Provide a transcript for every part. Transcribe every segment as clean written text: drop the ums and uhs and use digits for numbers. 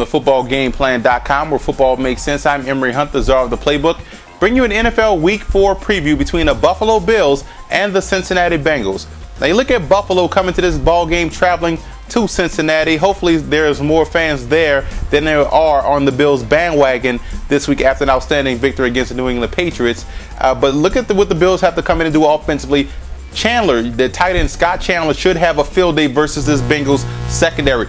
the footballgameplan.com, where football makes sense. I'm Emory Hunt, the czar of the playbook. Bring you an NFL Week 4 preview between the Buffalo Bills and the Cincinnati Bengals. Now you look at Buffalo coming to this ball game traveling to Cincinnati. Hopefully there's more fans there than there are on the Bills bandwagon this week after an outstanding victory against the New England Patriots. But look at what the Bills have to come in and do offensively. Chandler, the tight end Scott Chandler, should have a field day versus this Bengals secondary.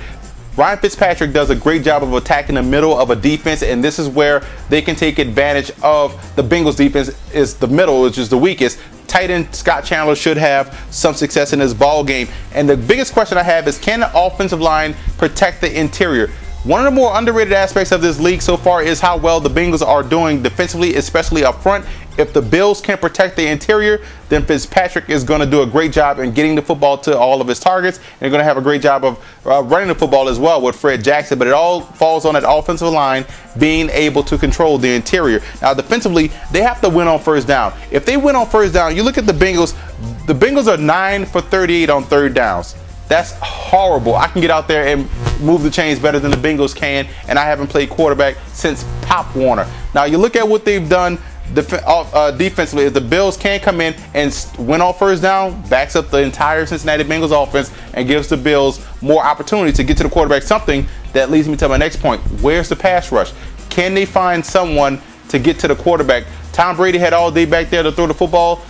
Ryan Fitzpatrick does a great job of attacking the middle of a defense, and this is where they can take advantage of the Bengals defense. Is the middle, which is the weakest. Tight end Scott Chandler should have some success in this ball game. And the biggest question I have is, can the offensive line protect the interior? One of the more underrated aspects of this league so far is how well the Bengals are doing defensively, especially up front. If the Bills can protect the interior, then Fitzpatrick is going to do a great job in getting the football to all of his targets. And they're going to have a great job of running the football as well with Fred Jackson. But it all falls on that offensive line being able to control the interior. Now, defensively, they have to win on first down. If they win on first down, you look at the Bengals are 9 for 38 on third downs. That's horrible. I can get out there and move the chains better than the Bengals can, and I haven't played quarterback since Pop Warner. Now, you look at what they've done defensively. If the Bills can come in and win on first down, backs up the entire Cincinnati Bengals offense and gives the Bills more opportunity to get to the quarterback. Something that leads me to my next point. Where's the pass rush? Can they find someone to get to the quarterback? Tom Brady had all day back there to throw the football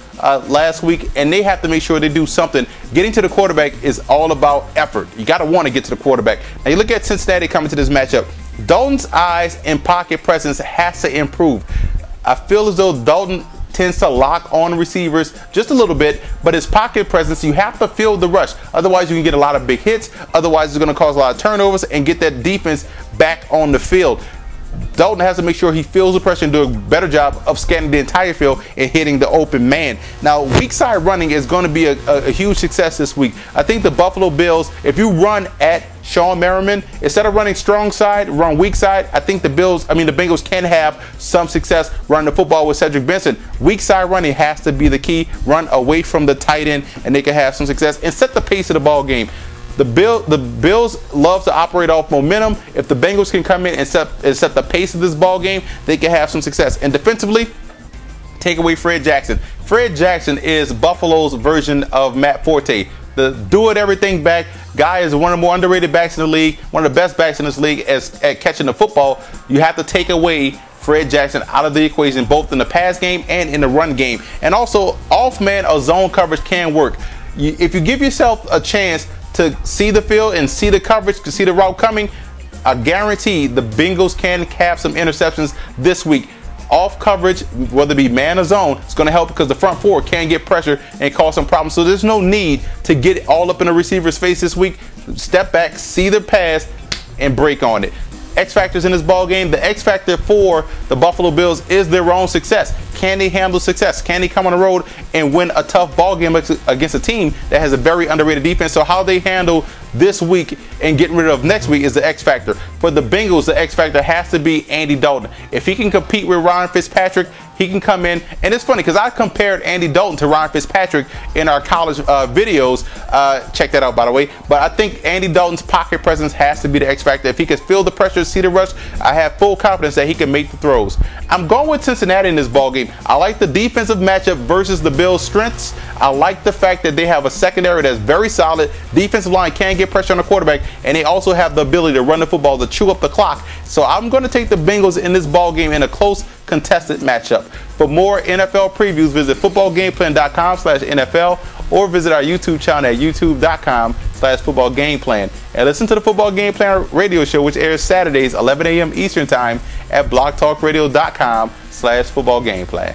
last week, and they have to make sure they do something. Getting to the quarterback is all about effort. You got to want to get to the quarterback. Now you look at Cincinnati coming to this matchup. Dalton's eyes and pocket presence has to improve. I feel as though Dalton tends to lock on receivers just a little bit, but his pocket presence, you have to feel the rush. Otherwise, you can get a lot of big hits. Otherwise, it's going to cause a lot of turnovers and get that defense back on the field. Dalton has to make sure he feels the pressure and do a better job of scanning the entire field and hitting the open man. Now, weak side running is going to be a huge success this week. I think the Buffalo Bills, if you run at Sean Merriman, instead of running strong side, run weak side, I think the Bengals can have some success running the football with Cedric Benson. Weak side running has to be the key. Run away from the tight end, and they can have some success and set the pace of the ball game. The Bills love to operate off momentum. If the Bengals can come in and set the pace of this ball game, they can have some success. And defensively, take away Fred Jackson. Fred Jackson is Buffalo's version of Matt Forte. The do-it-everything back guy is one of the more underrated backs in the league, one of the best backs in this league at catching the football. You have to take away Fred Jackson out of the equation, both in the pass game and in the run game. And also, off-man or zone coverage can work. If you give yourself a chance to see the field and see the coverage, to see the route coming, I guarantee the Bengals can have some interceptions this week. Off coverage, whether it be man or zone, it's going to help because the front four can get pressure and cause some problems. So there's no need to get all up in the receiver's face this week. Step back, see the pass, and break on it. X factors in this ball game. The X factor for the Buffalo Bills is their own success. Can they handle success? Can they come on the road and win a tough ball game against a team that has a very underrated defense? So how they handle this week and getting rid of next week is the X factor. For the Bengals, the X factor has to be Andy Dalton. If he can compete with Ryan Fitzpatrick, he can come in. And it's funny because I compared Andy Dalton to Ryan Fitzpatrick in our college videos. Check that out, by the way. But I think Andy Dalton's pocket presence has to be the X factor. If he can feel the pressure, see the rush, I have full confidence that he can make the throws. I'm going with Cincinnati in this ball game. I like the defensive matchup versus the Bills' strengths. I like the fact that they have a secondary that's very solid. Defensive line can get pressure on the quarterback, and they also have the ability to run the football to chew up the clock. So I'm going to take the Bengals in this ball game in a close, contested matchup. For more NFL previews, visit footballgameplan.com/NFL or visit our YouTube channel at youtube.com/footballgameplan. And listen to the Football Game Plan radio show, which airs Saturdays 11 a.m. Eastern Time at blogtalkradio.com/footballgameplan.